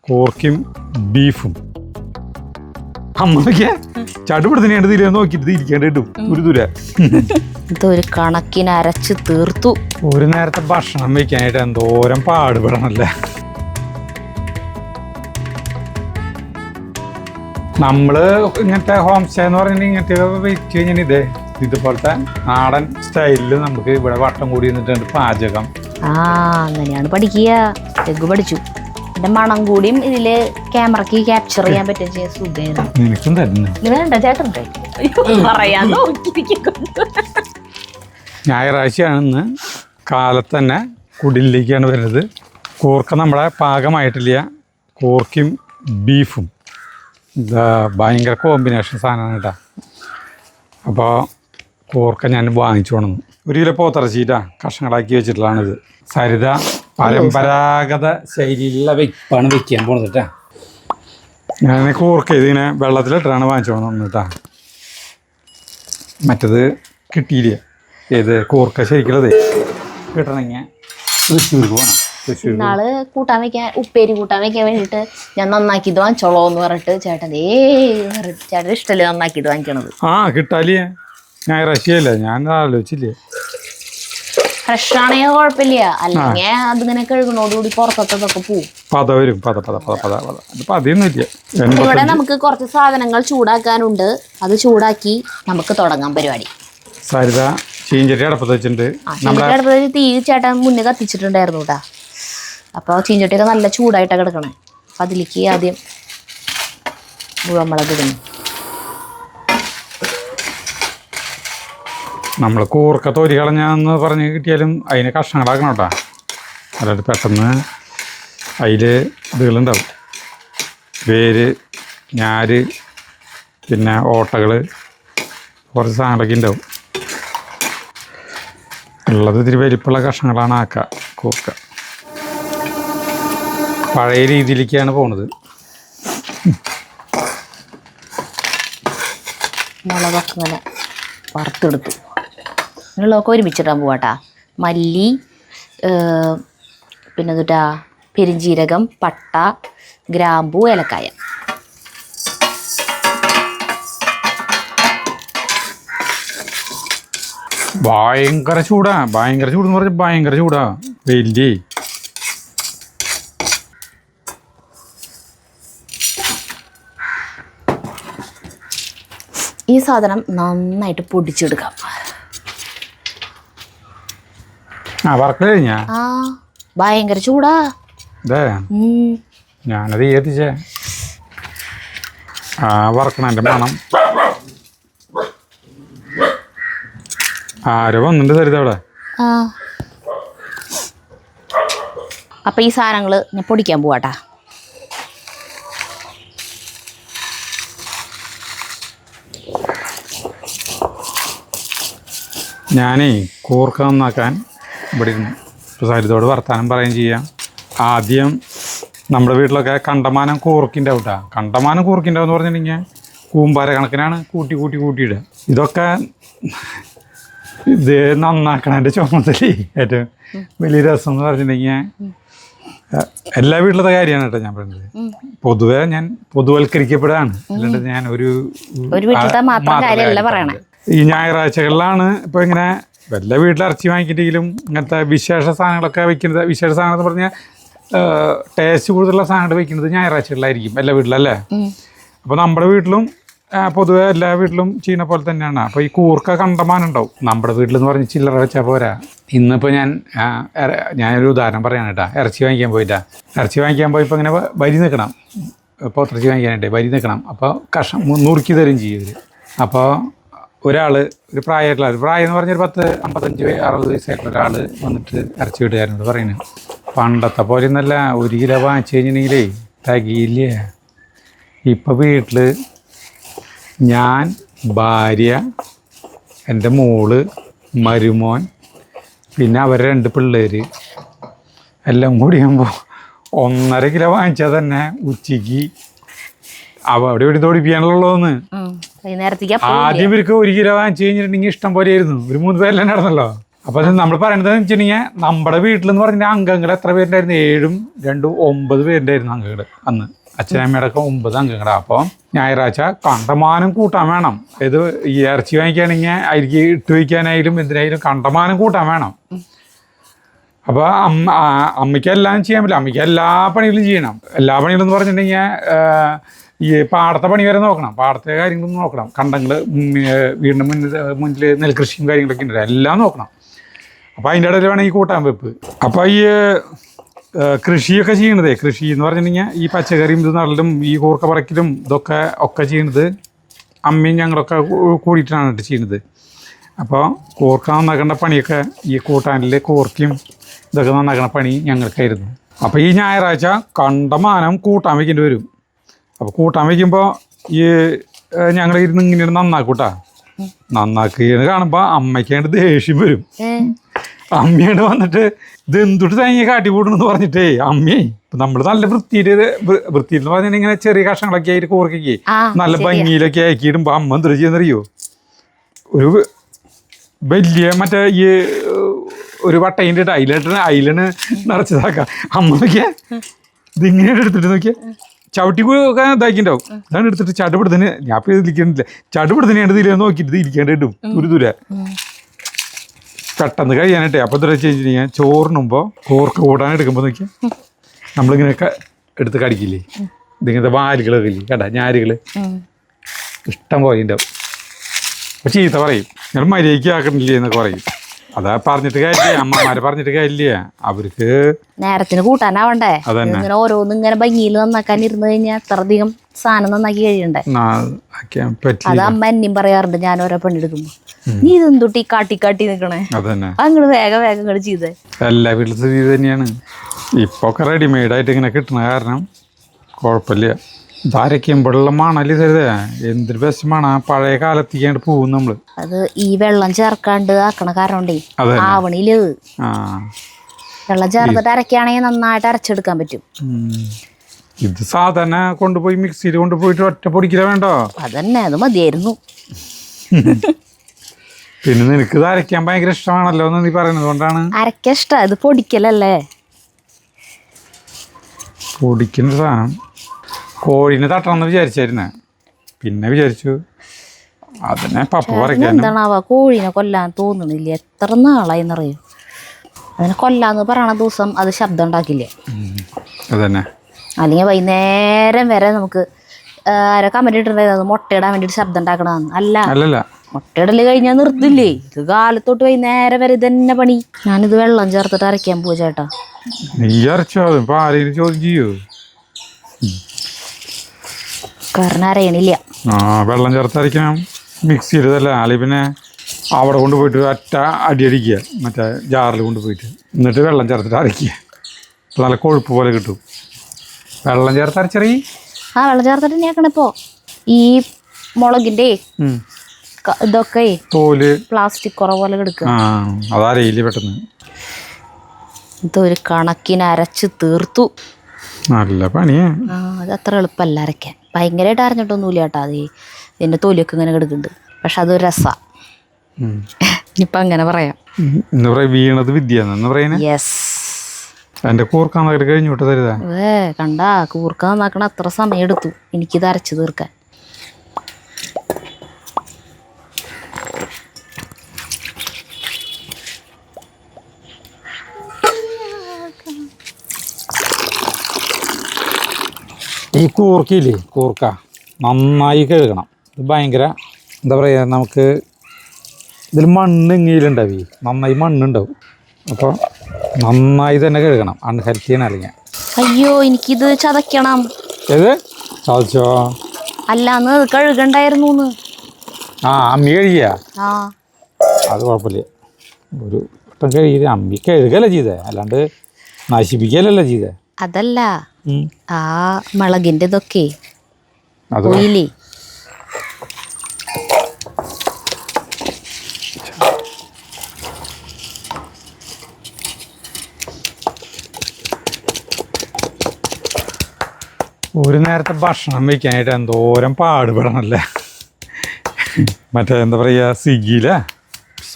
കൂർക്കയും ബീഫും. അമ്മയ്ക്ക് ചടുപെടുത്തിനാണ്ട് തീരെ നോക്കിയിട്ട് ഇരിക്കേണ്ട കിട്ടും ഒരു ദൂര. ഇതൊരു കണക്കിന് അരച്ച് തീർത്തു. ഒരു നേരത്തെ ഭക്ഷണം വെക്കാനായിട്ട് എന്തോരം പാടുപെടണല്ലേ. നമ്മള് ഇങ്ങനത്തെ ഹോം സ്റ്റേ എന്ന് പറഞ്ഞിട്ട് ഇങ്ങനത്തെ വെച്ച് കഴിഞ്ഞാൽ ഇതുപോലത്തെ നാടൻ സ്റ്റൈലില് നമുക്ക് ഇവിടെ വട്ടം കൂടി നിന്നിട്ടുണ്ട് പാചകം. അങ്ങനെയാണ് പഠിക്കുക. എഗ് പഠിച്ചു. എന്റെ മണം കൂടിയും ഇതില് ക്യാമറക്ക് ക്യാപ്ചർ ചെയ്യാൻ പറ്റിയ സുഖമായിരുന്നു. നിനക്കും തരുന്നു. ചേട്ടൻ പറയാൻ ഞായറാഴ്ചയാണെന്ന് കാലത്ത് തന്നെ കുടിലേക്കാണ് വരുന്നത്. കൂർക്ക നമ്മളെ പാകമായിട്ടില്ല. കൂർക്കയും ബീഫും ഭയങ്കര കോമ്പിനേഷൻ സാധനമാണ് കേട്ടോ. അപ്പോൾ കൂർക്ക ഞാൻ വാങ്ങിച്ചു കൊണ്ടു. 1 കിലോ പോത്തിറച്ചിട്ടാ കഷ്ണങ്ങളാക്കി വെച്ചിട്ടുള്ളതാണിത്. സരിത പരമ്പരാഗത ശൈലിയിലുള്ള വെപ്പാണ് വെക്കാൻ പോണത് കേട്ടാ. ഞാൻ കൂർക്ക ഇതിങ്ങനെ വെള്ളത്തിലിട്ടാണ് വാങ്ങിച്ചു കൊണ്ടു കേട്ടാ. മറ്റത് കിട്ടിയില്ല. ഏത് കൂർക്ക ശരിക്കുള്ളത് കിട്ടണമെങ്കിൽ തൃശ്ശൂർക്ക് പോകണം. നാള് കൂട്ടാൻ വെക്കാൻ ഉപ്പേരി കൂട്ടാൻ വെക്കാൻ വേണ്ടിട്ട് ഞാൻ നന്നാക്കിയിട്ട് വാങ്ങിച്ചോളോ എന്ന് പറഞ്ഞിട്ട് ചേട്ടൻ ചേട്ടൻ ഇഷ്ടമല്ലേ നന്നാക്കിയിട്ട് വാങ്ങിക്കണത്. കിട്ടാലിയേ ഞായറാഴ്ചയല്ലേ, ഞാൻ ആലോചിച്ചില്ലേ. ഫ്രഷ് ആണെങ്കിൽ കുഴപ്പമില്ല, അല്ലെങ്കിൽ അതിങ്ങനെ കഴുകുന്നതോടുകൂടി പുറത്തൊക്കെ പോവും. പത വരും. പതയൊന്നുമില്ല. ഇവിടെ നമുക്ക് കുറച്ച് സാധനങ്ങൾ ചൂടാക്കാനുണ്ട്. അത് ചൂടാക്കി നമുക്ക് തുടങ്ങാം പരിപാടി. സരിത ചീഞ്ചട്ടി അടപ്പത്ത് വെച്ചിട്ടുണ്ട്. അടുപ്പത്ത് തീ ചേട്ടൻ മുന്നേ കത്തിച്ചിട്ടുണ്ടായിരുന്നു കേട്ടാ. അപ്പോൾ ചീഞ്ചട്ടിയൊക്കെ നല്ല ചൂടായിട്ടാണ് കിടക്കണേ. അപ്പം അതിലേക്ക് ആദ്യം മുളക് ഇടുന്നു. നമ്മൾ കൂർക്ക തൊലി കളഞ്ഞാന്ന് പറഞ്ഞ് കിട്ടിയാലും അതിനെ കഷ്ണങ്ങളാക്കണം കേട്ടോ. അതായത് പെട്ടെന്ന് അതിൽ ഇതുകളുണ്ടാവും. വേര്, ഞാര്, പിന്നെ ഓട്ടകൾ, കുറച്ച് സാധനങ്ങളൊക്കെ ഉണ്ടാവും. ഉള്ളത് ഇത്തിരി വലിപ്പമുള്ള കഷ്ണങ്ങളാണ് ആക്കുക. കൂർക്ക പഴയ രീതിയിലേക്കാണ് പോണത്. മുളകൊക്കെ ഇങ്ങനെ വറുത്തെടുത്തു. മുളകൊക്കെ ഒരുമിച്ചിടാൻ പോവാട്ടാ. മല്ലി, പിന്നെ എന്നിട്ടാ പെരിഞ്ജീരകം, പട്ട, ഗ്രാമ്പൂ, ഏലക്കായ. ഭയങ്കര ചൂടാ. ഭയങ്കര ചൂടെന്ന് പറഞ്ഞാൽ ഭയങ്കര ചൂടാ. വലിയ ഈ സാധനം നന്നായിട്ട് പൊടിച്ചെടുക്കാം. വറക്ക കഴിഞ്ഞാ ഭയങ്കര ചൂടാ. ഞാനത് എത്തിച്ചേ വറക്കണം. എൻ്റെ മണം ആരോ വന്നിട്ട് തരുത് അവിടെ. അപ്പൊ ഈ സാധനങ്ങള് ഞാൻ പൊടിക്കാൻ പോവാട്ടാ. ഞാനേ കൂർക്ക നന്നാക്കാൻ ഇവിടെ ഇരുന്നു. ഇപ്പോൾ സരിതോട് വർത്താനം പറയുകയും ചെയ്യാം. ആദ്യം നമ്മുടെ വീട്ടിലൊക്കെ കണ്ടമാനം കൂർക്കിൻ്റെ ഔട്ടാ. കണ്ടമാനം കൂർക്കിൻ്റെ എന്ന് പറഞ്ഞിട്ടുണ്ടെങ്കിൽ കൂമ്പാര കണക്കിനാണ് കൂട്ടിയിടുക. ഇതൊക്കെ ഇത് നന്നാക്കണതിൻ്റെ ചുമതല ഏറ്റവും വലിയ രസം എന്ന് പറഞ്ഞിട്ടുണ്ടെങ്കിൽ എല്ലാ വീട്ടിലത്തെ കാര്യമാണ് കേട്ടോ ഞാൻ പറയുന്നത്. പൊതുവെ ഞാൻ പൊതുവൽക്കരിക്കപ്പെടുകയാണ്. അല്ലാണ്ട് ഞാൻ ഒരു ഈ ഞായറാഴ്ചകളിലാണ് ഇപ്പോൾ ഇങ്ങനെ വല്ല വീട്ടിൽ ഇറച്ചി വാങ്ങിക്കിട്ടെങ്കിലും ഇങ്ങനത്തെ വിശേഷ സാധനങ്ങളൊക്കെ വെക്കുന്നത്. വിശേഷ സാധനം എന്ന് പറഞ്ഞാൽ ടേസ്റ്റ് കൂടുതലുള്ള സാധനങ്ങൾ വെക്കുന്നത് ഞായറാഴ്ചകളിലായിരിക്കും എല്ലാ വീട്ടിലല്ലേ. അപ്പോൾ നമ്മുടെ വീട്ടിലും പൊതുവെ എല്ലാ വീട്ടിലും ചെയ്യുന്ന പോലെ തന്നെയാണ്. അപ്പോൾ ഈ കൂർക്ക കണ്ടമാനുണ്ടാവും. നമ്മുടെ വീട്ടിലെന്ന് പറഞ്ഞ് ചില്ലറ വെച്ചാൽ പോരാ. ഇന്നിപ്പോൾ ഞാനൊരു ഉദാഹരണം പറയാണ് കേട്ടോ. ഇറച്ചി വാങ്ങിക്കാൻ പോയപ്പോൾ ഇങ്ങനെ വരി നിൽക്കണം. പോത്തിറച്ചി വാങ്ങിക്കാനായിട്ട് വരി നിൽക്കണം. അപ്പോൾ നുറുക്കി തരും ചെയ്യും ഇവർ. അപ്പോൾ ഒരു പ്രായം എന്ന് പറഞ്ഞൊരു 55-60 വയസ്സായിട്ടുള്ള ഒരാൾ വന്നിട്ട് ഇറച്ചി വീട്ടുകാരനോട് പറയുന്നത്, പണ്ടത്തെ പോലെ ഒന്നല്ല, 1 കിലോ വാങ്ങിച്ചു കഴിഞ്ഞിട്ടുണ്ടെങ്കിലേ തികയില്ലേ. ഇപ്പം വീട്ടിൽ ഞാൻ, ഭാര്യ, എൻ്റെ മോള്, മരുമോൻ, പിന്നെ അവരെ 2 പിള്ളേർ എല്ലാം കൂടി ആകുമ്പോൾ 1.5 കിലോ വാങ്ങിച്ചാൽ തന്നെ ഉച്ചയ്ക്ക് അവിടെ ഇവിടെ തോടിപ്പിക്കാനുള്ളതെന്ന്. ആദ്യം ഇവർക്ക് 1 കിലോ വാങ്ങിച്ചു കഴിഞ്ഞിട്ടുണ്ടെങ്കിൽ ഇഷ്ടം പോലെ ആയിരുന്നു. ഒരു 3 പേരെല്ലാം നടന്നല്ലോ. അപ്പോൾ അത് നമ്മൾ പറയണത് വെച്ചിട്ടുണ്ടെങ്കിൽ നമ്മുടെ വീട്ടിലെന്ന് പറഞ്ഞാൽ അംഗങ്ങൾ എത്ര പേരുണ്ടായിരുന്നു? 7 2 9 പേരുണ്ടായിരുന്നു അംഗങ്ങൾ അന്ന്. അച്ഛനമ്മയുടെ ഒക്കെ 9 അംഗങ്ങളാണ്. അപ്പോൾ ഞായറാഴ്ച കണ്ടമാനം കൂട്ടാൻ വേണം. ഇത് ഈ ഇറച്ചി വാങ്ങിക്കുകയാണെങ്കിൽ അരിക്ക് ഇട്ട് വയ്ക്കാനായാലും എന്തിനായാലും കണ്ടമാനം കൂട്ടാൻ വേണം. അപ്പോൾ അമ്മയ്ക്ക് എല്ലാം ചെയ്യാൻ പറ്റില്ല. അമ്മയ്ക്ക് എല്ലാ പണികളും ചെയ്യണം. എല്ലാ പണികളും എന്ന് പറഞ്ഞിട്ടുണ്ടെങ്കിൽ ഈ പാടത്തെ പണി വരെ നോക്കണം, പാടത്തെ കാര്യങ്ങളൊന്നും നോക്കണം, കണ്ടങ്ങൾ വീടിൻ്റെ മുന്നിൽ നെൽകൃഷിയും കാര്യങ്ങളൊക്കെ ഉണ്ട്, എല്ലാം നോക്കണം. അപ്പോൾ അതിൻ്റെ ഇടയിൽ വേണം ഈ കൂട്ടാൻ വെപ്പ്. അപ്പോൾ ഈ കൃഷിയൊക്കെ ചെയ്യണതേ, കൃഷി എന്ന് പറഞ്ഞിട്ടുണ്ടെങ്കിൽ ഈ പച്ചക്കറിയും ഇത് നടലും ഈ കൂർക്ക പറക്കലും ഒക്കെ ചെയ്യണത് അമ്മയും ഞങ്ങളൊക്കെ കൂടിയിട്ടാണ് ചെയ്യുന്നത്. അപ്പോൾ കൂർക്ക നന്നാക്കേണ്ട പണിയൊക്കെ ഈ കൂട്ടാനിൽ കൂർക്കയും ഇതൊക്കെ നന്നാക്കണ പണി ഞങ്ങൾക്കായിരുന്നു. അപ്പോൾ ഈ ഞായറാഴ്ച കണ്ടമാനം കൂട്ടാൻ വയ്ക്കേണ്ടി വരും. അപ്പോൾ കൂട്ടാൻ വയ്ക്കുമ്പോൾ ഈ ഞങ്ങൾ ഇരുന്ന് ഇങ്ങനെ നന്നാക്കൂട്ടാ. നന്നാക്കിയെന്ന് കാണുമ്പോൾ അമ്മയ്ക്കാണ്ട് ദേഷ്യം വരും. അമ്മയോട് വന്നിട്ട് ഇത് എന്തുട്ട് തേങ്ങ കാട്ടിക്കൂട്ടണമെന്ന് പറഞ്ഞിട്ടേ അമ്മയെ നമ്മൾ നല്ല വൃത്തിയിൽ എന്ന് പറഞ്ഞാൽ ഇങ്ങനെ ചെറിയ കഷ്ണങ്ങളൊക്കെ ആയിട്ട് കൂർക്കയ്ക്ക് നല്ല ഭംഗിയിലൊക്കെ ആക്കിയിടുമ്പോൾ അമ്മ എന്തൊരു ചെയ്യുന്നറിയോ? ഒരു വലിയ മറ്റേ ഈ ഒരു വട്ടയിൻ്റെ അയിലാണ് നിറച്ചതാക്കാം. അമ്മ നോക്കിയാ ഇതിങ്ങനെയാണ് എടുത്തിട്ട് നോക്കിയാ ചവിട്ടി ഇതാക്കിണ്ടാവും. അതാണ് എടുത്തിട്ട് ചടുപിടുത്തിന് ഞാൻ ഇപ്പം ഇതിരിക്കണില്ല, ചടുപിടുത്തിനെയാണ് ഇതിൽ നോക്കിയിട്ട് ഇത് ഇരിക്കേണ്ടി ഇടും ദൂരെ പെട്ടെന്ന് കഴിയാനായിട്ടേ. അപ്പോൾ എന്താ വെച്ച് കഴിഞ്ഞാൽ ചോറിനുമ്പോൾ കൂർക്ക കൂട്ടാൻ എടുക്കുമ്പോൾ നോക്കിയാൽ നമ്മളിങ്ങനെയൊക്കെ എടുത്ത് കടിക്കില്ലേ, ഇതിങ്ങനത്തെ വാലുകളൊക്കെ ഇല്ലേ കേട്ടാ, ഞാരുകൾ ഇഷ്ടം പോലെ ഉണ്ടാവും. അപ്പോൾ ചീത്ത പറയും, നിങ്ങൾ മര്യാദയ്ക്ക് ആക്കണില്ലേ എന്നൊക്കെ പറയും. അതാ പറഞ്ഞിട്ട് കാര്യമില്ല, അമ്മമാരെ പറഞ്ഞിട്ട് കാര്യമില്ല, അവർക്ക് നേരത്തിന് കൂട്ടാനാവണ്ടേ. ഇങ്ങനെ ഓരോന്നും ഇങ്ങനെ ഭംഗിയിൽ നന്നാക്കാൻ ഇരുന്ന് കഴിഞ്ഞാൽ അത്രയധികം സാധനം നന്നാക്കി കഴിയണ്ടേ. അത് അമ്മ എന്നെയും പറയാറുണ്ട്, ഞാൻ ഓരോ പണിയെടുക്കുമ്പോ നീ ഇതെന്തുട്ടി കാട്ടി നിക്കണേ, അങ്ങോട്ട് വേഗം ഇങ്ങോട്ട് ചെയ്തേ. എല്ലാ വീട്ടിലും സ്ഥിതി തന്നെയാണ്. ഇപ്പൊ ഒക്കെ റെഡിമെയ്ഡായിട്ട് ഇങ്ങനെ കിട്ടണ കാരണം കുഴപ്പമില്ല. ധാരക്കുമ്പോഴുള്ള മണല് തരുതേ എന്തൊരു ബെസ്റ്റ്മാണ്. പഴയ കാലത്തേക്കാണ്ട് പോകും നമ്മള്. അത് ഈ വെള്ളം ചേർക്കാണ്ട് ആക്കണ കാരണം ആവണില് വെള്ളം ചേർത്തിട്ട് അരക്കുകയാണെങ്കിൽ നന്നായിട്ട് അരച്ചെടുക്കാൻ പറ്റും. ഇത് സാധാരണ കൊണ്ടുപോയി മിക്സിയിൽ കൊണ്ടുപോയിട്ട് ഒറ്റ പൊടിക്കില്ല വേണ്ടോ? അതന്നെ, അത് മതിയായിരുന്നു. പിന്നെ നിനക്ക് ഇത് അരയ്ക്കാൻ ഭയങ്കര ഇഷ്ടമാണല്ലോ എന്ന് നീ പറയുന്നത് കൊണ്ടാണ്. അരയ്ക്കാൻ ഇഷ്ടം, ഇത് പൊടിക്കലല്ലേ. പൊടിക്കുന്ന സാധനം കോഴീനെ തട്ടണമെന്ന് വിചാരിച്ചായിരുന്നേ, പിന്നെ വിചാരിച്ചു അതിനെ പപ്പ പറയാൻ. എന്താണാവാ കോഴീനെ കൊല്ലാൻ തോന്നണില്ല, എത്ര നാളായിന്നറിയും. അതിനെ കൊല്ലാന്ന് പറയണ ദിവസം അത് ശബ്ദം ഉണ്ടാക്കില്ലേ. അതന്നെ. അല്ലെങ്കിൽ വൈകുന്നേരം വരെ നമുക്ക് ആരോ കമന്റ് ഇട്ടിട്ടുണ്ടായിരുന്നു മുട്ടയിടാൻ വേണ്ടിയിട്ട് ശബ്ദം ഉണ്ടാക്കണമെന്ന്. അല്ല, മുട്ടയിടല് കഴിഞ്ഞാൽ നിർത്തില്ലേ. ഇത് കാലത്തോട്ട് വൈകുന്നേരം വരെ ഇതന്നെ പണി. ഞാനിത് വെള്ളം ചേർത്തിട്ട് അരയ്ക്കാൻ പോവാ ചേട്ടാ. നീ അരച്ചോ? ചോദ്യം ചെയ്യൂ. കാരണം അരയണില്ല. വെള്ളം ചേർത്ത് അരയ്ക്കണം മിക്സിയിൽ ഇതല്ല. അല്ലെങ്കിൽ പിന്നെ അവിടെ കൊണ്ടുപോയിട്ട് ഒറ്റ അടിയടിക്കുക, മറ്റേ ജാറിൽ കൊണ്ടുപോയിട്ട്, എന്നിട്ട് വെള്ളം ചേർത്തിട്ട് അരയ്ക്കുക. നല്ല കൊഴുപ്പ് പോലെ കിട്ടും. വെള്ളം ചേർത്ത് അരച്ചറി. വെള്ളം ചേർത്തിട്ട് ഞാക്കണിപ്പോ ഈ മുളകിന്റെ ഇതൊക്കെ തോല് പ്ലാസ്റ്റിക് കുറവ് പോലെ കിടക്കുക. അതറിയില്ല പെട്ടെന്ന്. ഇതൊരു കണക്കിന് അരച്ച് തീർത്തു. നല്ല പണിയാ. അത് അത്ര എളുപ്പമല്ല അരയ്ക്കാൻ. ഭയങ്കരമായിട്ട് അരഞ്ഞിട്ടൊന്നുമില്ല കേട്ടോ. അത് ഇതിന്റെ തൊലിയൊക്കെ ഇങ്ങനെ കിടക്കുന്നുണ്ട്. പക്ഷെ അതൊരു രസാ. ഇനിയിപ്പം അങ്ങനെ പറയാം. വീണത് വിദ്യ യെസ്. എന്റെ കൂർക്ക കഴിഞ്ഞു വിട്ട് തരുതാ. കണ്ടാ കൂർക്ക നന്നാക്കണ അത്ര സമയം എടുത്തു എനിക്കിത് അരച്ചു തീർക്കാൻ. ഈ കൂർക്കയില്ലേ, കൂർക്ക നന്നായി കഴുകണം. ഇത് ഭയങ്കര എന്താ പറയുക, നമുക്ക് ഇതിൽ മണ്ണ് ഇങ്ങയിലുണ്ടാവി, നന്നായി മണ്ണുണ്ടാവും. അപ്പോൾ നന്നായി തന്നെ കഴുകണം, അൺഹെൽത്തിയാണ്. അല്ലെങ്കിൽ അയ്യോ എനിക്കിത് ചതയ്ക്കണം. ഏത് ചതച്ചോ? അല്ലാന്ന് കഴുകണ്ടായിരുന്നു. അമ്മി കഴുകിയ അത് കുഴപ്പമില്ല. ഒരു വട്ടം കഴുകിയത് അമ്മി കഴുകല്ല ചെയ്തേ, അല്ലാണ്ട് നശിപ്പിക്കലല്ല ചെയ്തേ. അതല്ല, ആ മുളകിന്റെ ഇതൊക്കെ പോയില്ലേ. ഒരു നേരത്തെ ഭക്ഷണം വയ്ക്കാനായിട്ട് എന്തോരം പാടുപെടണല്ലേ. മറ്റേ എന്താ പറയുക, സ്വിഗ്ഗിയിലെ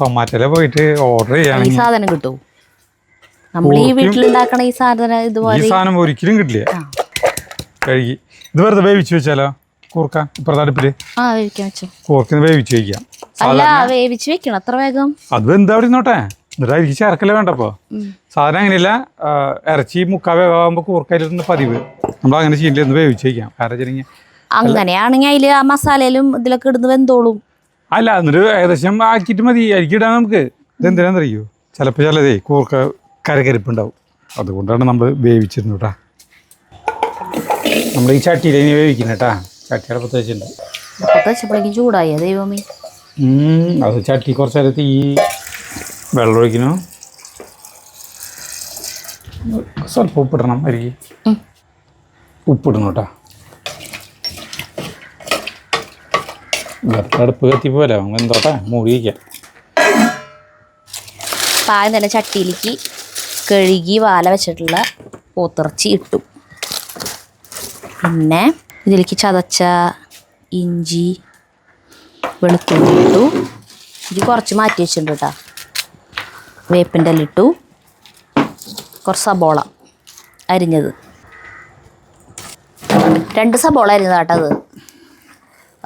സൊമാറ്റോയിലെ പോയിട്ട് ഓർഡർ ഈ ചെയ്യുകയാണെങ്കിൽ സാധനം കിട്ടും. നമ്മൾ ഈ വീട്ടിലുണ്ടാക്കണ ഈ സാധനം ഇതുപോലെ ഈ സാധനം ഒരിക്കലും കിട്ടില്ല. കഴുകി ഇത് വെറുതെ വേവിച്ച് വെച്ചാലോ കൂർക്ക ഇപ്പുറത്തെ അടുപ്പില് വേവിക്കാൻ വെച്ചു. കൂർക്കിന് വേവിച്ച് വെക്കാം. അല്ല വേവിച്ച് വെക്കണം അത്ര വേഗം. അത് എന്താ അവിടെ നോട്ടെ എന്നിട്ടായിരിക്കും ചേർക്കല വേണ്ടപ്പോ. സാധനം അങ്ങനെയല്ല, ഇറച്ചി മുക്കാ വേവാകുമ്പോ കൂർക്കയിലിരുന്ന് പതിവ്. നമ്മൾ അങ്ങനെ ചെയ്യില്ല, വേവിച്ച് വെക്കാം. കാരണം അങ്ങനെയാണെങ്കിൽ അതില് ആ മസാലയിലും ഇതിലൊക്കെ ഇടുന്ന് വെന്തോളും. അല്ല എന്നിട്ട് ഏകദേശം ആക്കിയിട്ട് മതി അരിക്കിടാൻ നമുക്ക്. ഇതെന്തിനാണെന്നറിയോ, ചിലപ്പോൾ ചിലതേ കൂർക്ക കരകരിപ്പുണ്ടാവും. അതുകൊണ്ടാണ് നമ്മൾ വേവിച്ചിരുന്നു കേട്ടാ. നമ്മൾ ഈ ചട്ടിയിൽ ഇനി വേവിക്കുന്നത് കേട്ടാ. ചട്ടി അടുപ്പത്ത് വെച്ചിട്ടുണ്ട്. വെച്ചപ്പോഴേക്കും ചൂടായി ദൈവമേ. അത് ചട്ടി കുറച്ച് നേരം തീ വെള്ളം ഒഴിക്കണം. സ്വല്പം ഉപ്പിടണം. അരിക്ക് ഉപ്പിടണം കേട്ടോ. അടുപ്പ് കത്തിപ്പോലെ എന്തോട്ടെ മൂടി വയ്ക്കാം. പായം തന്നെ ചട്ടിയിലേക്ക് കഴുകി വാല വെച്ചിട്ടുള്ള പോത്തിറച്ചി ഇട്ടു. പിന്നെ ഇതിലേക്ക് ചതച്ച ഇഞ്ചി വെളുത്തുള്ളി ഇട്ടു. ഇത് കുറച്ച് മാറ്റി വെച്ചിട്ടുണ്ട് കേട്ടോ. വേപ്പിൻ്റെ ഇല ഇട്ടു. കുറച്ച് സബോള അരിഞ്ഞത്, 2 സബോള അരിഞ്ഞതാട്ടോ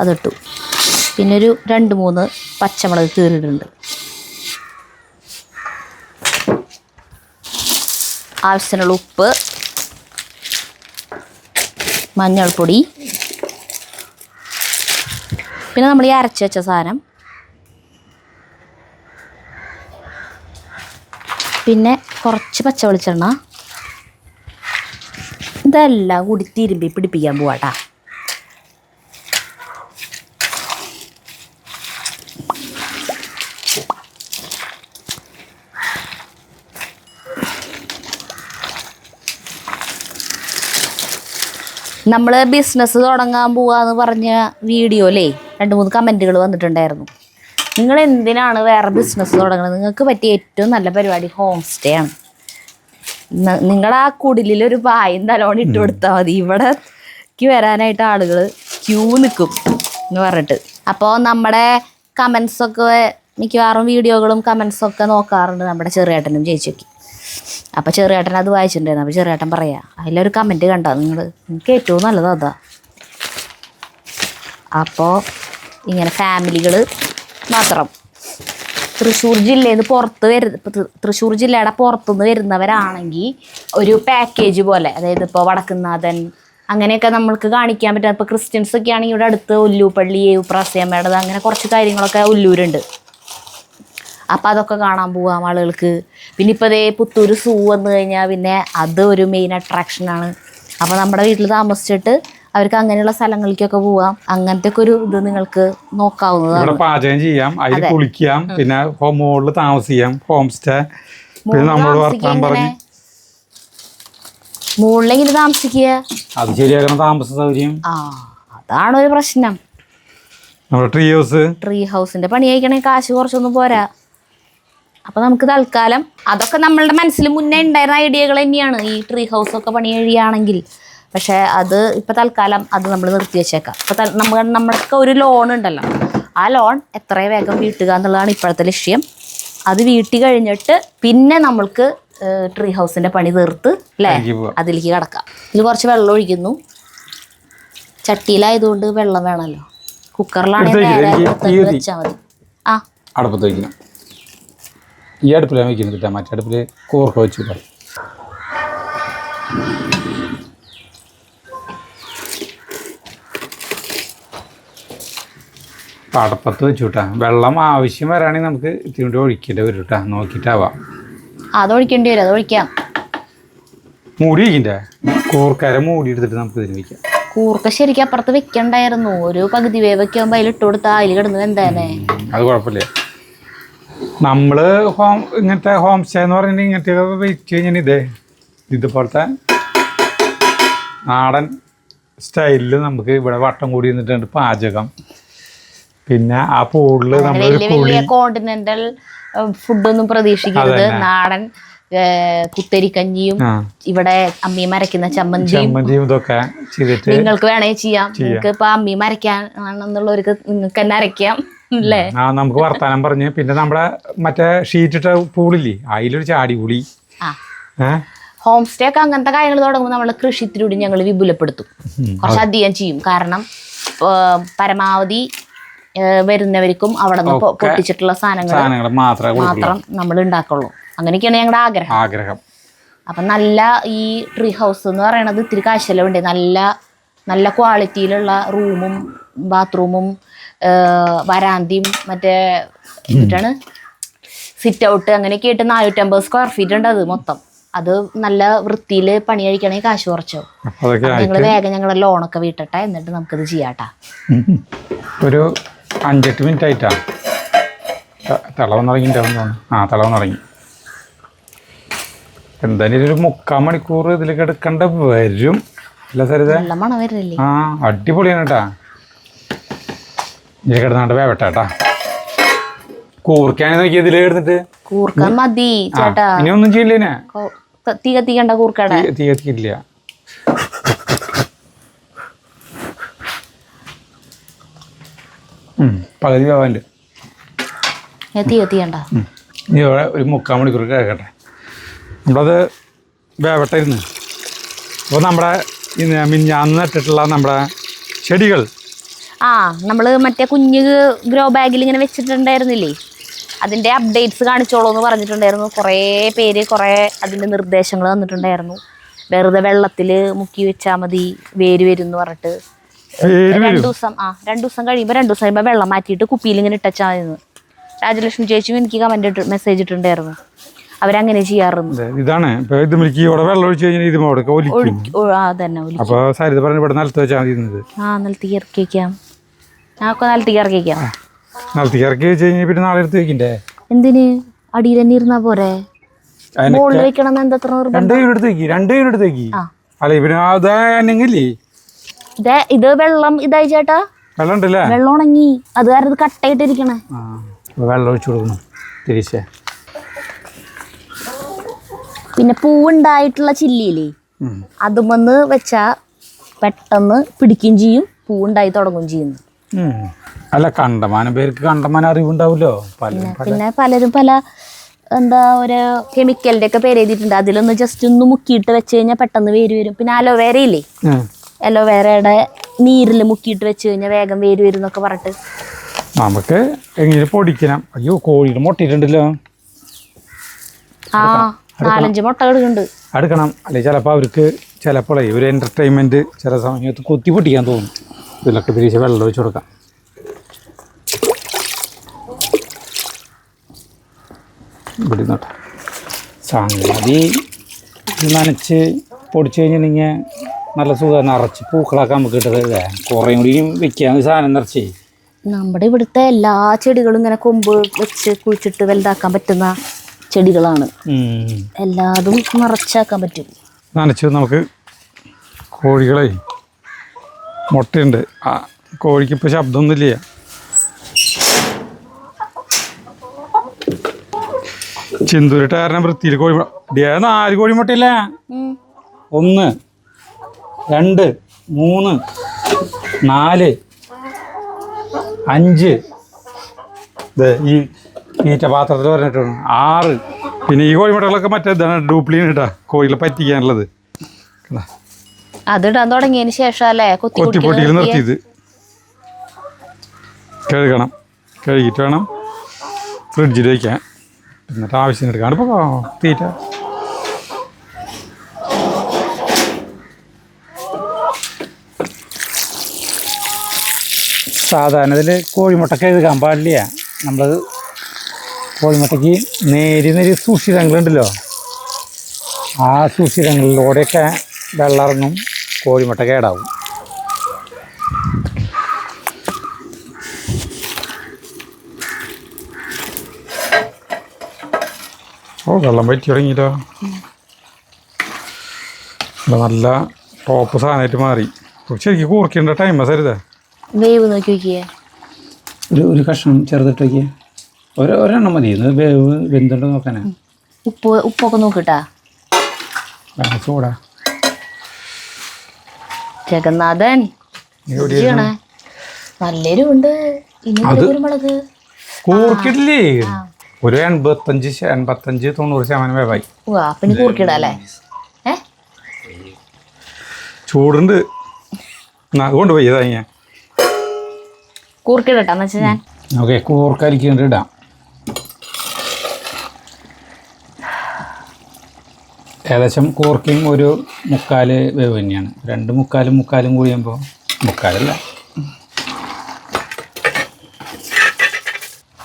അതിട്ടു. പിന്നെ ഒരു 2-3 പച്ചമുളക് കീറിയിട്ടുണ്ട്. ആവശ്യത്തിനുള്ള ഉപ്പ്, മഞ്ഞൾപ്പൊടി, പിന്നെ നമ്മൾ ഈ അരച്ച് വെച്ച സാധനം, പിന്നെ കുറച്ച് പച്ച വെളിച്ചെണ്ണ. ഇതെല്ലാം കൂടി തിരുമ്പി പിടിപ്പിക്കാൻ പോവാട്ടാ. നമ്മൾ ബിസിനസ് തുടങ്ങാൻ പോവാന്ന് പറഞ്ഞ വീഡിയോയിലേ 2-3 കമൻറ്റുകൾ വന്നിട്ടുണ്ടായിരുന്നു. നിങ്ങൾ എന്തിനാണ് വേറെ ബിസിനസ് തുടങ്ങുന്നത്? നിങ്ങൾക്ക് പറ്റിയ ഏറ്റവും നല്ല പരിപാടി ഹോം സ്റ്റേ ആണ്. നിങ്ങളുടെ ആ കുടിലൊരു പായും തലോണം ഇട്ട് കൊടുത്താൽ മതി. ഇവിടേക്ക് വരാനായിട്ട് ആളുകൾ ക്യൂ നിൽക്കും എന്ന് പറഞ്ഞിട്ട്. അപ്പോൾ നമ്മുടെ കമൻസൊക്കെ മിക്കവാറും വീഡിയോകളും കമൻസൊക്കെ നോക്കാറുണ്ട് നമ്മുടെ ചെറിയേട്ടനും ചേച്ചിയൊക്കെ. അപ്പോൾ ചെറിയേട്ടൻ അത് വായിച്ചിട്ടുണ്ടായിരുന്നു. അപ്പോൾ ചെറിയേട്ടൻ പറയാ അതിലൊരു കമൻറ്റ് കണ്ടോ നിങ്ങൾക്ക് ഏറ്റവും നല്ലത് അതാ. അപ്പോൾ ഇങ്ങനെ ഫാമിലികൾ മാത്രം തൃശ്ശൂർ ജില്ലയിൽ നിന്ന് തൃശ്ശൂർ ജില്ലയുടെ പുറത്തുനിന്ന് വരുന്നവരാണെങ്കിൽ ഒരു പാക്കേജ് പോലെ, അതായത് ഇപ്പോൾ വടക്കുന്നാഥൻ അങ്ങനെയൊക്കെ നമ്മൾക്ക് കാണിക്കാൻ പറ്റും. ഇപ്പോൾ ക്രിസ്ത്യൻസ് ഒക്കെ ആണെങ്കിൽ ഇവിടെ അടുത്ത് ഒല്ലൂപ്പള്ളി പ്രാസ്യമേടത് അങ്ങനെ കുറച്ച് കാര്യങ്ങളൊക്കെ ഒല്ലൂരുണ്ട്. അപ്പം അതൊക്കെ കാണാൻ പോവാം ആളുകൾക്ക്. പിന്നെ ഇപ്പോൾ അതേ പുത്തൂർ സൂ വന്നു കഴിഞ്ഞാൽ പിന്നെ അത് ഒരു മെയിൻ അട്രാക്ഷനാണ്. അപ്പോൾ നമ്മുടെ വീട്ടിൽ താമസിച്ചിട്ട് അവർക്ക് അങ്ങനെയുള്ള സ്ഥലങ്ങളിലേക്കൊക്കെ പോവാം. അങ്ങനത്തെ ഒക്കെ ഒരു ഇത് നിങ്ങൾക്ക് നോക്കാവുന്നതാണ്. പാചകം ചെയ്യാം, അതിൽ കുളിക്കാം, പിന്നെ മുകളിൽ താമസിക്കാം, ഹോം സ്റ്റേ. മുകളിലെങ്ങനെ താമസിക്കുക? അത് ശരിയാക്കണം, താമസ സൗകര്യം. അതാണ് ഒരു പ്രശ്നം. ട്രീ ഹൗസിന്റെ പണി കഴിക്കണേ കാശ് കുറച്ചൊന്നും പോരാ. അപ്പൊ നമുക്ക് തൽക്കാലം അതൊക്കെ നമ്മളുടെ മനസ്സിൽ മുന്നേ ഉണ്ടായിരുന്ന ഐഡിയകൾ തന്നെയാണ് ഈ ട്രീ ഹൗസൊക്കെ പണി കഴിയുകയാണെങ്കിൽ. പക്ഷേ അത് ഇപ്പം തൽക്കാലം അത് നമ്മൾ നിർത്തി വെച്ചേക്കാം. ഇപ്പം നമ്മൾക്ക് ഒരു ലോൺ ഉണ്ടല്ലോ, ആ ലോൺ എത്ര വേഗം വീട്ടുക എന്നുള്ളതാണ് ഇപ്പോഴത്തെ ലക്ഷ്യം. അത് വീട്ടി കഴിഞ്ഞിട്ട് പിന്നെ നമ്മൾക്ക് ട്രീ ഹൗസിൻ്റെ പണി തീർത്ത് അല്ലേ അതിലേക്ക് കിടക്കാം. ഇതിൽ കുറച്ച് വെള്ളം ഒഴിക്കുന്നു. ചട്ടിയിലായതുകൊണ്ട് വെള്ളം വേണമല്ലോ. കുക്കറിലാണെങ്കിൽ നേരെ വെച്ചാൽ മതി. അടുപ്പത്ത് വയ്ക്കണം. ഈ അടുപ്പിലാണ് വയ്ക്കുന്നില്ല, മറ്റേ അടുപ്പിൽ കൂർക്ക വെച്ചില്ല. അടുപ്പത്ത് വെച്ചുട്ടാ. വെള്ളം ആവശ്യം വരാണെങ്കിൽ നമുക്ക് ഇത്തിരി ഒഴിക്കേണ്ടി വരും കേട്ടാ, നോക്കിയിട്ടാവാം. അതൊഴിക്കേണ്ടി വരും, അതൊഴിക്കാം. മൂടി വയ്ക്കണ്ടേ? കൂർക്കര മൂടി എടുത്തിട്ട് നമുക്ക് ഇതിന് വയ്ക്കാം. കൂർക്ക ശരിക്കും അപ്പുറത്ത് വെക്കണ്ടായിരുന്നു. ഒരു പകുതി വേവൊക്കെ ആകുമ്പോൾ അതിൽ ഇട്ട് കൊടുത്താൽ അതിൽ കിടന്നത് എന്തായാലേ. അത് കുഴപ്പമില്ല. നമ്മള് ഇങ്ങനത്തെ ഹോം സ്റ്റേ എന്ന് പറഞ്ഞിട്ട് ഇങ്ങനത്തെ വെച്ച് കഴിഞ്ഞാൽ ഇതുപോലത്തെ നാടൻ സ്റ്റൈലിൽ നമുക്ക് ഇവിടെ വട്ടം കൂടി നിന്നിട്ടുണ്ട് പാചകം. പിന്നെ ആ പൂളില് നമ്മള് കോണ്ടിനെന്റൽ ഫുഡൊന്നും പ്രതീക്ഷിക്കരുത്. നാടൻ കുത്തരിക്കഞ്ഞിയും ഇവിടെ അമ്മി മരക്കുന്ന ചമ്മന്തിയും ഇതൊക്കെ ചെയ്തിട്ട് നിങ്ങൾക്ക് വേണേ ചെയ്യാം. നിങ്ങൾക്ക് ഇപ്പൊ അമ്മി മരയ്ക്കാൻ ആണെന്നുള്ളവർക്ക് നിങ്ങൾക്ക് തന്നെ അരയ്ക്കാം. അല്ലേ? നമുക്ക് വർത്താനം പറഞ്ഞ് പിന്നെ നമ്മുടെ മറ്റേ ഷീറ്റ് ഇട്ട പൂളില്ലേ അതിലൊരു ചാടി പൂളി. ഹോം സ്റ്റേ ഒക്കെ അങ്ങനത്തെ കാര്യങ്ങൾ തുടങ്ങുമ്പോൾ നമ്മൾ കൃഷിത്തിലൂടെ ഞങ്ങൾ വിപുലപ്പെടുത്തും, കുറച്ചധികം ചെയ്യും. കാരണം പരമാവധി വരുന്നവർക്കും അവിടെ നിന്ന് പൊട്ടിച്ചിട്ടുള്ള സാധനങ്ങൾ മാത്രം നമ്മൾ ഉണ്ടാക്കുള്ളൂ. അങ്ങനെയൊക്കെയാണ് ഞങ്ങളുടെ ആഗ്രഹം. അപ്പം നല്ല ഈ ട്രീ ഹൗസ് എന്ന് പറയണത് ഇത്തിരി കാശെലവുണ്ട്. നല്ല നല്ല ക്വാളിറ്റിയിലുള്ള റൂമും ബാത്റൂമും വരാന്തിയും മറ്റേ എന്നിട്ടാണ് സിറ്റ് ഔട്ട് അങ്ങനെയൊക്കെ ആയിട്ട് 450 സ്ക്വയർ ഫീറ്റ് ഉണ്ട്. അത് മൊത്തം അത് നല്ല വൃത്തിയിൽ പണി കഴിക്കണമെങ്കിൽ കാശ് കുറച്ചോ. ഞങ്ങൾ വേഗം ഞങ്ങളുടെ ലോണൊക്കെ വീട്ടട്ടെ, എന്നിട്ട് നമുക്കത് ചെയ്യാട്ടാ. ഒരു 5-8 മിനിറ്റ് ആയിട്ടാ തിളവന്നിറങ്ങി. എന്തായാലും ഒരു 3/4 മണിക്കൂർ ഇതിൽ കിടക്കേണ്ട വരും. അല്ല സരിത? അടിപൊളിയാണ് കേട്ടാ. ഇതിൽ കിടന്നാണ്ട് വേവട്ടാ. കൂർക്കാണ് നോക്കി ഇതിൽ കിടന്നിട്ട്. കൂർക്ക മതി ചേട്ടാ, ഇനി ഒന്നും ചെയ്യില്ലേ? തീ കത്തിക്കണ്ട, കൂർക്കട തീ കത്തിക്കില്ല. പകുതി വേവാണ്ട് തീ കത്തിക്കണ്ട. ഇനി ഒരു 3/4 മണിക്കൂർ കേൾക്കട്ടെ. നമ്മളത് വേവട്ടെ ഇരുന്ന്. അപ്പോൾ നമ്മുടെ മിഞ്ഞാന്ന് നട്ടിട്ടുള്ള നമ്മുടെ ചെടികൾ നമ്മൾ മറ്റേ കുഞ്ഞ് ഗ്രോ ബാഗിൽ ഇങ്ങനെ വെച്ചിട്ടുണ്ടായിരുന്നില്ലേ, അതിൻ്റെ അപ്ഡേറ്റ്സ് കാണിച്ചോളൂ എന്ന് പറഞ്ഞിട്ടുണ്ടായിരുന്നു. കുറേ പേര് അതിൻ്റെ നിർദ്ദേശങ്ങൾ തന്നിട്ടുണ്ടായിരുന്നു. വെറുതെ വെള്ളത്തിൽ മുക്കി വെച്ചാൽ മതി, വേര് വരും എന്ന് പറഞ്ഞിട്ട്. 2 ദിവസം കഴിയുമ്പോൾ വെള്ളം മാറ്റിയിട്ട് കുപ്പിയിൽ ഇങ്ങനെ ഇട്ടാൽ മതി. രാജലക്ഷ്മി ചേച്ചിയും എനിക്ക് മെസ്സേജ് ഇട്ടിട്ടുണ്ടായിരുന്നു, അവരങ്ങനെ ചെയ്യാറുണ്ട്. ഇതാണ് വെള്ളം ഒഴിച്ച് കഴിഞ്ഞാൽ നിലത്തേക്ക് ഇറക്കി വെക്കാം. നിലത്തേക്ക് ഇറക്കി വെക്കാം. നിലത്തേക്ക് വെച്ച് കഴിഞ്ഞാൽ പിന്നെ നാളെ എടുത്ത് വെക്കണ്ടേ? എന്തിന്? അടിയിൽ തന്നെ ഇരുന്നാ പോരെ? മുകളിൽ വെക്കണം എന്തത്ര ഇത് വെള്ളം ഇതായി ചേട്ടാ, വെള്ളം ഉണങ്ങി. അത് കാരണം കട്ടയിട്ടിരിക്കണേ. വെള്ളം ഒഴിച്ചു കൊടുക്കണം തിരിച്ചേ. പിന്നെ പൂവുണ്ടായിട്ടുള്ള ചില്ലിയില്ലേ, അതുമെന്ന് വെച്ചാ പെട്ടെന്ന് പിടിക്കുകയും ചെയ്യും, പൂവുണ്ടായി തുടങ്ങുകയും ചെയ്യുന്നു. അല്ല, കണ്ടമാനം പേർക്ക് കണ്ടമാനം അറിവുണ്ടാവുമല്ലോ. പിന്നെ പലരും പല ഒരു കെമിക്കലിന്റെ ഒക്കെ പേര് എഴുതിയിട്ടുണ്ട്. അതിലൊന്ന് ജസ്റ്റ് ഒന്ന് മുക്കിയിട്ട് വെച്ച് കഴിഞ്ഞാൽ പെട്ടെന്ന് വേര് വരും. പിന്നെ അലോവേര ഇല്ലേ, അലോവേരയുടെ നീരിൽ മുക്കിയിട്ട് വെച്ച് കഴിഞ്ഞാൽ വേഗം വേര് വരും എന്നൊക്കെ പറഞ്ഞിട്ട് നമുക്ക് എങ്ങനെ പൊടിക്കണം. അയ്യോ, കോഴിയുടെ മുട്ടയിട്ടുണ്ടല്ലോ. 4-5 മുട്ട എടുക്കണം. അല്ലെങ്കിൽ ചിലപ്പോൾ അവർക്ക് ഒരു എൻ്റർടൈൻമെൻറ്റ് ചില സമയത്ത് കൊത്തി പൊട്ടിക്കാൻ തോന്നും. ഇതിലൊക്കെ തിരിച്ച് വെള്ളം ഒഴിച്ച് കൊടുക്കാം. ഇവിടെ നോട്ടെ സംഗതി നനച്ച് പൊടിച്ചു കഴിഞ്ഞിട്ടുണ്ടെങ്കിൽ നല്ല സുഖം. നിറച്ച് പൂക്കളൊക്കെ നമുക്ക് കിട്ടത് കുറേ കൂടി വെക്കാൻ സാധനം നിറച്ച്. നമ്മുടെ ഇവിടുത്തെ എല്ലാ ചെടികളും ഇങ്ങനെ കൊമ്പ് വെച്ച് കുഴിച്ചിട്ട് വലുതാക്കാൻ പറ്റുന്ന ചെടികളാണ്. എല്ലാതും നിറച്ചാക്കാൻ പറ്റും. നനച്ച് നമുക്ക് കോഴികളെ മുട്ടയുണ്ട്. കോഴിക്ക് ഇപ്പോൾ ശബ്ദമൊന്നുമില്ല. ചിന്തൂരിട്ട് കാരണം വൃത്തിയിൽ കോഴി 4 കോഴിമുട്ടയില്ലേ? 1 2 3 4 5 ഈ ഈറ്റ പാത്രത്തിൽ പറഞ്ഞിട്ടാണ് 6. പിന്നെ ഈ കോഴിമുട്ടകളൊക്കെ മറ്റേതാണ് ഡ്യൂപ്ലിക്കേറ്റാ, കോഴികളെ പറ്റിക്കാനുള്ളത്. അതിടാൻ തുടങ്ങിയതിന് ശേഷം അല്ലേ കൊത്തിപ്പൊട്ടിയിൽ നിർത്തിയത്. കഴുകണം, കഴുകിയിട്ട് വേണം ഫ്രിഡ്ജിൽ വയ്ക്കാൻ. എന്നിട്ട് ആവശ്യത്തിന് എടുക്കാണ്ട് ഇപ്പോൾ തീറ്റ. സാധാരണ ഇതിൽ കോഴിമുട്ടയ്ക്ക് എഴുതാൻ പാടില്ല. നമ്മൾ കോഴിമുട്ടയ്ക്ക് നേരി സുഷിരങ്ങളുണ്ടല്ലോ, ആ സുഷിരങ്ങളിലൂടെയൊക്കെ വെള്ളം ഇറങ്ങും, കോഴിമുട്ട കേടാവും. വെള്ളം പറ്റി തുടങ്ങിയിട്ടോ. നല്ല ടോപ്പ് സാധനമായിട്ട് മാറി. ശരിക്കും കൂർക്കേണ്ട ടൈമാ സരിതാ. വേവ് നോക്കി നോക്കിയേ. ഒരു കഷ്ണം ചെറുതിട്ട് നോക്കിയേ. ഒരെണ്ണം മതി. വേവ് വെന്തുണ്ടോ നോക്കാനാ. ഉപ്പൊക്കെ നോക്കിട്ടാ. ചൂടാ. ജഗന്നാഥൻ നല്ലൊരു ഉണ്ട്. ഇനി മുളക് കൂർക്കിടില്ലേ ഒരു 85-90% വേവായി. പിന്നെ കൂർക്കിടല്ലേ? ചൂടുണ്ട് കൊണ്ടുപോയി ഞാൻ കൂർക്കിടട്ടാന്ന് വെച്ചാൽ ഞാൻ ഓക്കെ കൂർക്കരിക്കേണ്ടി ഇടാം. ഏകദേശം കൂർക്കയും ഒരു 3/4 വേവ് തന്നെയാണ്. 2 മുക്കാലും കൂടിയുമ്പോൾ 3/4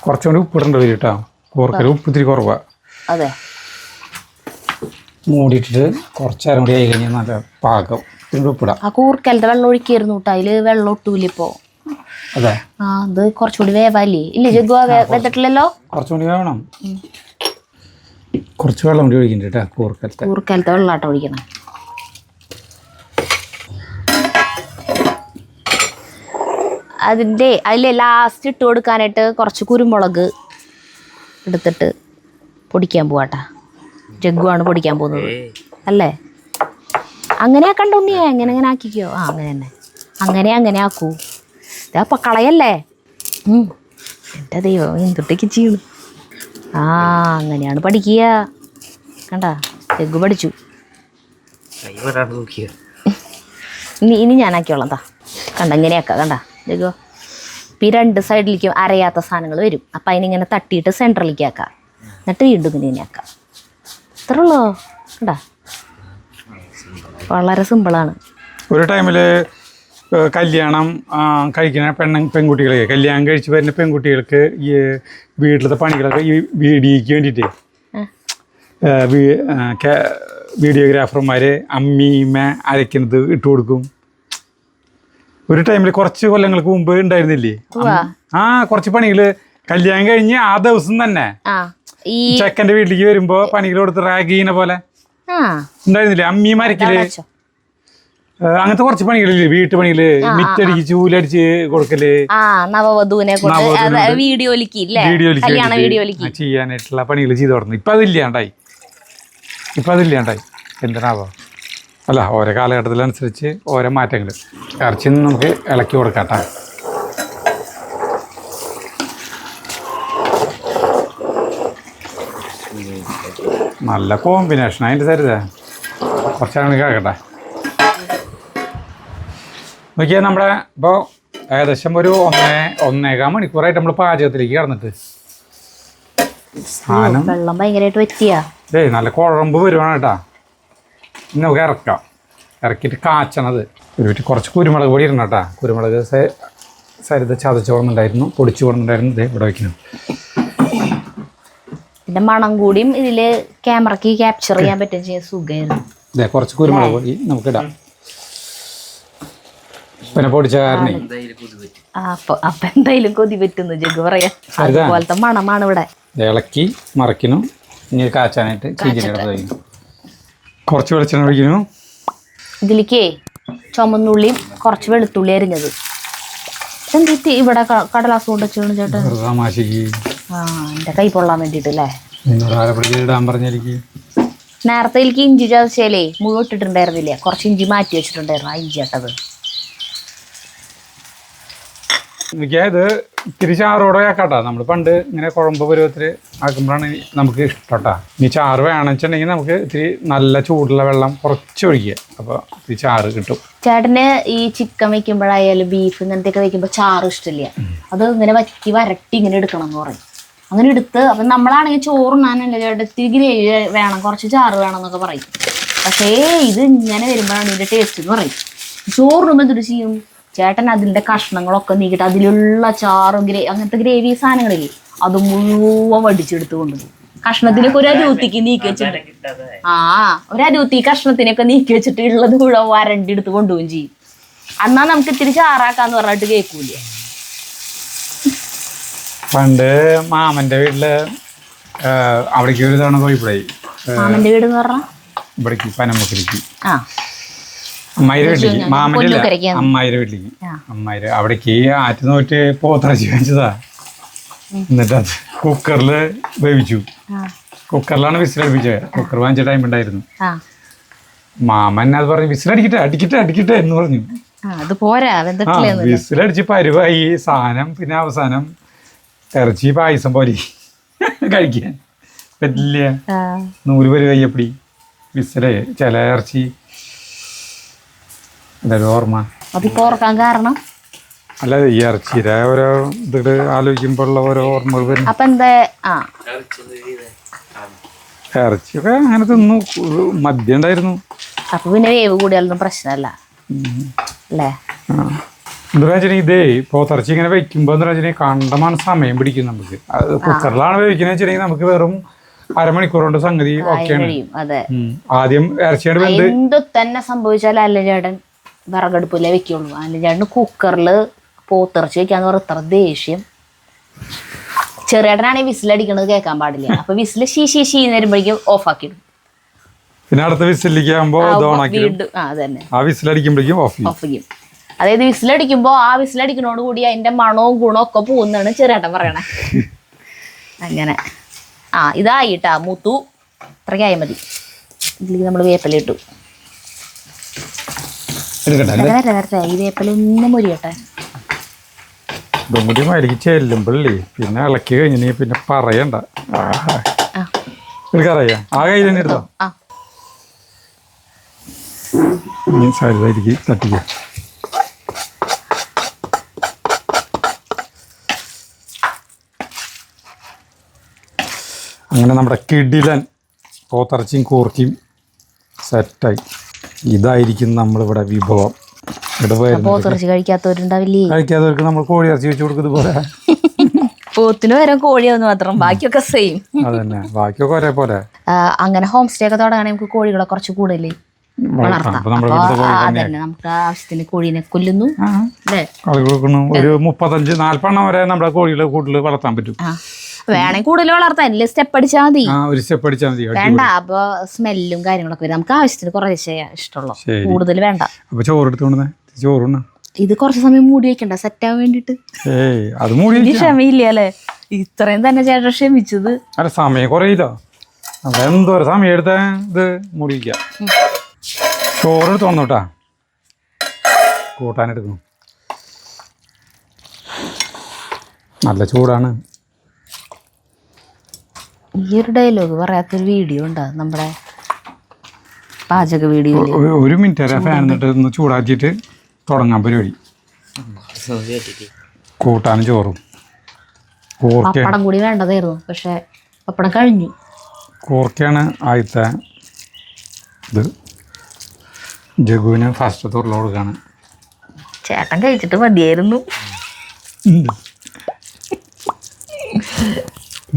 കുറച്ചുകൂടി ഉപ്പിടേണ്ടി വരും കേട്ടോ. കൂർക്കൽ ഉപ്പ് ഇത്തിരി കുറവാണ്. അതെ, മൂടിയിട്ടിട്ട് കുറച്ചേരം കൂടി ആയി കഴിഞ്ഞാൽ നല്ല പാകം. പിന്നെ ഉപ്പിടാം. ആ കൂർക്കലത്തെ വെള്ളം ഒഴിക്കായിരുന്നു കേട്ടോ. അതിൽ വെള്ളം ഒട്ടൂല ഇപ്പോ. അതെ, അത് കുറച്ചുകൂടി വേവല്ലേ? ഇല്ല ജഗ്ഗു വെച്ചിട്ടില്ലല്ലോ. കുറച്ചുകൂടി വേണം. കുറച്ച് വെള്ളം കൂടി ഒഴിക്കണ്ട കേട്ടോ. കൂർക്കലത്തെ വെള്ളാട്ടോ ഒഴിക്കണം. അതിൽ ലാസ്റ്റ് ഇട്ട് കൊടുക്കാനായിട്ട് കുറച്ച് കുരുമുളക് എടുത്തിട്ട് പൊടിക്കാൻ പോവാട്ടാ. ജഗ്ഗുവാണ് പൊടിക്കാൻ പോകുന്നത് അല്ലേ? അങ്ങനെ ആക്കണ്ട ഉണ്ണിയെ, അങ്ങനെ ആക്കിക്കോ. അങ്ങനെ ആക്കൂ. ഇതാ കളയല്ലേ. എൻ്റെ ദൈവം എന്തൊട്ടേക്ക് ചെയ്യണു. അങ്ങനെയാണ് പഠിക്കുക. കണ്ടാ ജഗ്ഗു പഠിച്ചു. ഇനി ഞാനാക്കിയോളാം. കണ്ട ഇങ്ങനെയാക്കാം. കണ്ട ജഗ്ഗു ഈ 2 സൈഡിലേക്കും അരയാത്ത സാധനങ്ങൾ വരും. അപ്പം അതിനിങ്ങനെ തട്ടിയിട്ട് സെൻറ്ററിലേക്ക് ആക്കാം. എന്നിട്ട് വീണ്ടും ഇങ്ങനെ ആക്കാം. ഇത്ര ഉള്ളോ? കണ്ടാ വളരെ സിമ്പിളാണ്. ഒരു ടൈമിൽ കല്യാണം കഴിക്കുന്ന പെൺകുട്ടികളെ കല്യാണം കഴിച്ച് വരുന്ന പെൺകുട്ടികൾക്ക് ഈ വീട്ടിലത്തെ പണികളൊക്കെ ഈ വീഡിയോയ്ക്ക് വേണ്ടിയിട്ട് വീഡിയോഗ്രാഫർമാർ അമ്മീമ്മ അരയ്ക്കുന്നത് ഇട്ട് കൊടുക്കും. ഒരു ടൈമിൽ കുറച്ച് കൊല്ലങ്ങൾക്ക് മുമ്പ് ഉണ്ടായിരുന്നില്ലേ? കുറച്ച് പണികൾ കല്യാണം കഴിഞ്ഞ് ആ ദിവസം തന്നെ ചെക്കൻ്റെ വീട്ടിലേക്ക് വരുമ്പോ പണികൾ കൊടുത്ത് റാഗ് ചെയ്യുന്ന പോലെ ഉണ്ടായിരുന്നില്ലേ? അമ്മീമ്മ അരക്കല്, അങ്ങനത്തെ കുറച്ച് പണികളില്ലേ? വീട്ടുപണികള്, മിറ്റടിക്ക്, ചൂലടിച്ച് കൊടുക്കല്, ചെയ്യാനായിട്ടുള്ള പണികൾ ചെയ്തു തുടങ്ങി. ഇപ്പൊ അതില്ലാണ്ടായി. എന്തിനാവോ? അല്ല, ഓരോ കാലഘട്ടത്തിനനുസരിച്ച് ഓരോ മാറ്റങ്ങൾ. ഇറച്ചി നമുക്ക് ഇളക്കി കൊടുക്കാട്ടാ. നല്ല കോമ്പിനേഷൻ അതിൻ്റെ തരുതേ. കുറച്ചാണ് കേൾക്കട്ടെ. നോക്കിയാൽ നമ്മുടെ ഇപ്പോൾ ഏകദേശം ഒരു 1.5 മണിക്കൂറായിട്ട് നമ്മൾ പാചകത്തിലേക്ക് കടന്നിട്ട് സാധനം വെള്ളം ഭയങ്കരമായിട്ട് പറ്റിയാ. നല്ല കുഴമ്പ് വരുവാണ് കേട്ടാ. ഇനി നമുക്ക് ഇറക്കിയിട്ട് കാച്ചണത്. കുറച്ച് കുരുമുളക് പൊടി ഇടണം കേട്ടാ. കുരുമുളക് സരിത ചതച്ച് കൊടുക്കുന്നുണ്ടായിരുന്നു, പൊടിച്ച് കൊടുക്കുന്നുണ്ടായിരുന്നു. ഇതേ ഇവിടെ വയ്ക്കണം. പിന്നെ മണം കൂടിയും ഇതില് ക്യാമറക്ക് ക്യാപ്ചർ ചെയ്യാൻ പറ്റും. സുഖമായിരുന്നു. ഇതേ കുറച്ച് കുരുമുളക് പൊടി നമുക്കിടാം. പിന്നെ പൊടിച്ച കാരണം അപ്പൊ എന്തായാലും കൊതി പറ്റുന്നു ജഗ്ഗു പറയാ. അതുപോലത്തെ മണമാണ് ഇവിടെ. ഇളക്കി മറക്കുന്നു. ഇനി കാച്ചാനായിട്ട് ചീഞ്ചിനെടുത്ത് കുറച്ച് വെളിച്ചെണ്ണ ഒഴിക്കുന്നു. ഇതിലേക്ക് ചുമന്നുള്ളിയും കുറച്ച് വെളുത്തുള്ളി അരിഞ്ഞത്. എന്തിട്ട് ഇവിടെ കടലാസ് കൊണ്ട് വെച്ചു ചേട്ടൻ? എന്റെ കൈ പൊള്ളാൻ വേണ്ടിട്ടല്ലേ. ഇടാൻ പറഞ്ഞിരിക്കും. നേരത്തെ എനിക്ക് ഇഞ്ചി ചതച്ചേലേ മുഴുവൻ ഇട്ടിട്ടുണ്ടായിരുന്നില്ലേ? കുറച്ച് ഇഞ്ചി മാറ്റി വെച്ചിട്ടുണ്ടായിരുന്നു. ആ ഇഞ്ചി ഇട്ടത് ഇത് ഇത്തിരി ചാറോടെ ആക്കാട്ടാ. നമ്മൾ പണ്ട് ഇങ്ങനെ കുഴമ്പ് പരുവത്തിൽ ആക്കുമ്പോഴാണ് നമുക്ക് ഇഷ്ടട്ടാ. ഇനി ചാറ് വേണമെന്ന് വെച്ചിട്ടുണ്ടെങ്കിൽ നമുക്ക് ഇത്തിരി നല്ല ചൂടുള്ള വെള്ളം കുറച്ച് ഒഴിക്കുക. അപ്പോൾ ഇത്തിരി ചാറ് കിട്ടും. ചേട്ടന് ഈ ചിക്കൻ വെക്കുമ്പോഴായാലും ബീഫ് ഇങ്ങനത്തെയൊക്കെ വെക്കുമ്പോൾ ചാറ് ഇഷ്ടമില്ല. അത് ഇങ്ങനെ വരട്ടി ഇങ്ങനെ എടുക്കണം എന്ന് പറയും. അങ്ങനെ എടുത്ത് അപ്പം നമ്മളാണെങ്കിൽ ചോറുണ്ണാനല്ല ചേട്ടാ, ഇത്തിരി ഗ്രേവി വേണം, കുറച്ച് ചാറ് വേണം എന്നൊക്കെ പറയും. പക്ഷേ ഇത് ഇങ്ങനെ വരുമ്പോഴാണ് ഇതിൻ്റെ ടേസ്റ്റ് എന്ന് പറയും. ചോറുണ്ണുമ്പോൾ എന്തൊരു ചെയ്യും ചേട്ടൻ? അതിൻ്റെ കഷ്ണങ്ങളൊക്കെ നീക്കിയിട്ട് അതിലുള്ള ചാറും അങ്ങനത്തെ ഗ്രേവി സാധനങ്ങളില്ലേ അത് മുഴുവൻ വടിച്ചെടുത്ത് കൊണ്ടുപോകും. കഷ്ണത്തിനൊക്കെ ഒരു അരൂത്തിക്ക് നീക്കി വെച്ചിട്ട് ഒരു അരൂത്തി കഷ്ണത്തിനൊക്കെ നീക്കി വെച്ചിട്ട് ഉള്ളത് മുഴുവൻ വരണ്ടി എടുത്ത് കൊണ്ടുപോകും ചെയ്യും. എന്നാ നമുക്ക് ഇത്തിരി ചാറാക്കാന്ന് പറഞ്ഞിട്ട് കേൾക്കൂലേ. പണ്ട് മാമന്റെ വീട്ടില് അവിടേക്ക് ഒരു തവണ പോയിപ്പോയി. മാമന്റെ വീട് എന്ന് പറഞ്ഞാൽ ഇവിടേക്ക് പനമുക്കിലേക്ക് അമ്മായിരെ വീട്ടിലേക്ക്. മാമന്റെ അമ്മായിരെ വീട്ടിലേക്ക്. അമ്മായിര് അവിടേക്ക് ആറ്റ് നോറ്റ് പോത്തിറച്ചി വെച്ചതാ. എന്നിട്ട് അത് കുക്കറിൽ വേവിച്ചു. കുക്കറിലാണ് വിസിലടിപ്പിച്ചത്. കുക്കർ വാങ്ങിച്ച ടൈം ഉണ്ടായിരുന്നു. മാമൻ അത് പറഞ്ഞു അടിക്കട്ടെ എന്ന് പറഞ്ഞു. വിസിലടിച്ച് പരുവായി സാധനം. പിന്നെ അവസാനം ഇറച്ചി പായസം പോലെ കഴിക്കാൻ പറ്റില്ല. ആ. 100 പേര് കയ്യപ്പിടി വിസിലേ ചില ഇറച്ചി എന്തായാലും ഓർമ്മ. അതിപ്പോ ഓർക്കാൻ കാരണം അല്ല ഈ ഇറച്ചിയുടെ ഓരോ ഇത് ആലോചിക്കുമ്പോഴുള്ള ഓരോ ഓർമ്മകൾ വരും. അപ്പൊ എന്താ ഇറച്ചിയൊക്കെ അങ്ങനെ തിന്നു, മദ്യം ഉണ്ടായിരുന്നു. അപ്പൊ പിന്നെ വേവ് കൂടിയാലൊന്നും പ്രശ്നമല്ല അല്ലേ? എന്താ വെച്ചിട്ടുണ്ടെങ്കിൽ ഇതേ പോത്തിറച്ചി ഇങ്ങനെ വെക്കുമ്പോൾ എന്താ വെച്ചിട്ടുണ്ടെങ്കിൽ കണ്ടമാനം സമയം പിടിക്കും നമുക്ക്. അത് കുക്കറിലാണ് വേവിക്കുന്നത് വെച്ചിട്ടുണ്ടെങ്കിൽ നമുക്ക് വെറും അരമണിക്കൂർ കൊണ്ട് സംഗതി ഒക്കെയാണ്. ആദ്യം ഇറച്ചിയുടെ വെന്ത് എന്ത് തന്നെ സംഭവിച്ചാലും അല്ല ചേട്ടൻ വിറകടുപ്പില്ലേ വെക്കുള്ളൂ. അല്ല ചേട്ടന് കുക്കറിൽ പോത്തിറച്ചി വെക്കാന്ന് പറഞ്ഞ ഇത്ര ദേഷ്യം. ചെറിയേട്ടനാണെങ്കിൽ വിസിലടിക്കണത് കേൾക്കാൻ പാടില്ല. അപ്പൊ വിസില് ഷീ വരുമ്പോഴേക്കും ഓഫ് ആക്കിയിടും. പിന്നെ അടുത്ത വിസിലേക്ക് ആകുമ്പോൾ ആ വിസിലടിക്കുമ്പോഴേക്കും ഓഫ് ചെയ്യും. അതായത് വിസിലടിക്കുമ്പോ ആ വിസിലടിക്കണോട് കൂടി അതിന്റെ മണവും ഗുണവും ഒക്കെ പോകുന്നതാണ് ചെറിയേട്ടൻ പറയണേ. അങ്ങനെ ഇതായിട്ടാ മൂത്തു, ഇത്രയ്ക്കായ മതി. ഇതിലേക്ക് നമ്മൾ വേപ്പില ഇട്ടു. വരട്ടെ ഈ വേപ്പില ഒന്നും മുരിയട്ടെ. ഇതും കൂടി മരിക്ക് ചെല്ലുമ്പോഴേ പിന്നെ ഇളക്കി കഴിഞ്ഞ പിന്നെ പറയണ്ട. എനിക്കറിയാം ആ കയ്യിൽ തന്നെ എടുത്തോ. സരിതായിരിക്കും തട്ടിക്ക. അങ്ങനെ നമ്മുടെ കിടിലൻ പോത്തിറച്ചിയും കൂർക്കയും സെറ്റായി. ഇതായിരിക്കും നമ്മളിവിടെ വിഭവം. പോത്തിറച്ചി കഴിക്കാത്തവരുണ്ടാവില്ലേ? കഴിക്കാത്തവർക്ക് നമ്മൾ കോഴി ഇറച്ചി വെച്ച് കൊടുക്കുന്നത് പോലെ. പോത്തിന് വരെ കോഴിയാന്ന് മാത്രം, ബാക്കിയൊക്കെ സെയിം. അതന്നെ, ബാക്കിയൊക്കെ ഒരേ പോലെ. അങ്ങനെ ഹോം സ്റ്റേ ഒക്കെ തുടങ്ങുകയാണെങ്കിൽ നമുക്ക് കോഴികളെ കുറച്ച് കൂടുതൽ വളർത്താം. അതന്നെ, നമുക്ക് ആവശ്യത്തിന് കോഴീനെ കൊല്ലുന്നു അല്ലേ? ഒരു 35-40 വരെ നമ്മുടെ കോഴികളെ കൂടുതൽ വളർത്താൻ പറ്റും. വേണമെങ്കിൽ കൂടുതൽ വളർത്താൻ സ്റ്റെപ്പ് അടിച്ചാൽ മതി. ഒരു സ്റ്റെപ്പ് അടിച്ചാൽ മതി. വേണ്ട, അപ്പൊ സ്മെല്ലും കാര്യങ്ങളൊക്കെ വരും. നമുക്ക് ആവശ്യത്തിന് കുറച്ച് ഇഷ്ടമുള്ളൂ, കൂടുതൽ വേണ്ട. അപ്പൊ ചോറ് എടുത്തോണ്ട് ചോറുണ്ണ. ഇത് കുറച്ച് സമയം മൂടി വെക്കണ്ട, സെറ്റ് ആവാൻ വേണ്ടിട്ട്. ക്ഷമയില്ല അല്ലേ? ഇത്രയും തന്നെ ചേട്ടൻ ക്ഷമിച്ചത്. അല്ല സമയം കുറയില്ല, എന്തോ സമയം എടുത്ത ഇത് മൂടി വയ്ക്കാം. ചോറ് എടുത്തോണോട്ടാ, കൂട്ടാനെടുക്കുന്നു. നല്ല ചൂടാണ്. ഈ ഒരു ഡയലോഗ് പറയാത്തൊരു വീഡിയോ ഉണ്ടാ നമ്മുടെ പാചക വീഡിയോ. 1 മിനിറ്റ് വരെ ഫാൻ എന്നിട്ട് ഒന്ന് ചൂടാക്കിയിട്ട് തുടങ്ങാൻ പരിപാടി. കൂട്ടാനും ചോറും. പപ്പടം കൂടി വേണ്ടതായിരുന്നു, പക്ഷെ പപ്പടം കഴിഞ്ഞു. കൂർക്കയാണ് ആദ്യത്തെ ഇത്. ജഗുവിന് ഫസ്റ്റ് തുറന്നു കൊടുക്കാണ്. ചേട്ടൻ കഴിച്ചിട്ട് മതിയായിരുന്നു.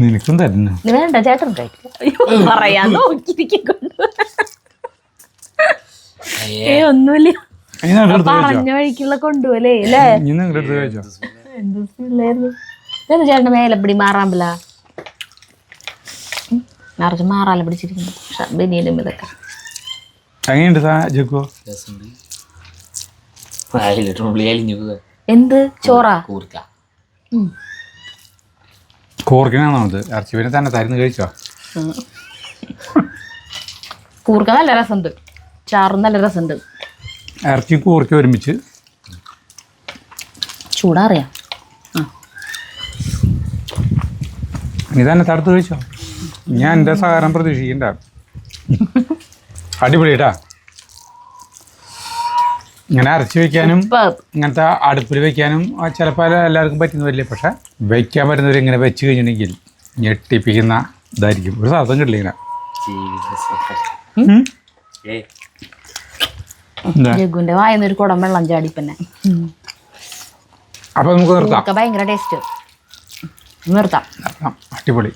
നിനക്കും തരുന്നു വേണ്ട, ചേട്ടൻ കഴിക്കില്ല. പറയാൻ നോക്കിയിരിക്കൊണ്ട് ഒന്നുമില്ല, പറഞ്ഞ വഴിക്കുള്ള കൊണ്ടുപോലേ അല്ലേ? എന്ത് ചേട്ടൻ മേലപ്പിടി മാറാമ്പല നിറച്ച് മാറാല പിടിച്ചിരിക്കുന്നു. ബനിയനും ഇതൊക്കെ എങ്ങനെയുണ്ട് ജഗ്ഗു? എന്ത് ചോറാ? കൂർക്കനാണോ അത്? ഇറച്ചി പിന്നെ തന്നെ തരുന്ന് കഴിച്ചോ? കൂർക്ക നല്ല രസമുണ്ട്, ചാറും നല്ല രസമുണ്ട്. ഇറച്ചി കൂർക്ക ഒരുമിച്ച് ചൂടാറിയാം. നീ തന്നെ തടുത്ത് കഴിച്ചോ? ഞാൻ എൻ്റെ സഹകരണം പ്രതീക്ഷിക്കണ്ട. അടിപൊളിട്ടാ. ഇങ്ങനെ അരച്ച് വെക്കാനും ഇങ്ങനത്തെ അടുപ്പിൽ വെക്കാനും ചിലപ്പോൾ എല്ലാവർക്കും പറ്റുന്ന വരില്ല. പക്ഷെ വെക്കാൻ പറ്റുന്നവർ ഇങ്ങനെ വെച്ച് കഴിഞ്ഞിട്ടുണ്ടെങ്കിൽ ഞെട്ടിപ്പിക്കുന്ന ഇതായിരിക്കും. ഒരു സാധനം കിട്ടില്ല ഇങ്ങനെ. ജഗ്ഗുവിന്റെ വായനൊരു കുടം വെള്ളം ചാടിപ്പന്നെ. അപ്പൊ നമുക്ക് നിർത്താം. ഭയങ്കര ടേസ്റ്റ്. നിർത്താം. അടിപൊളി.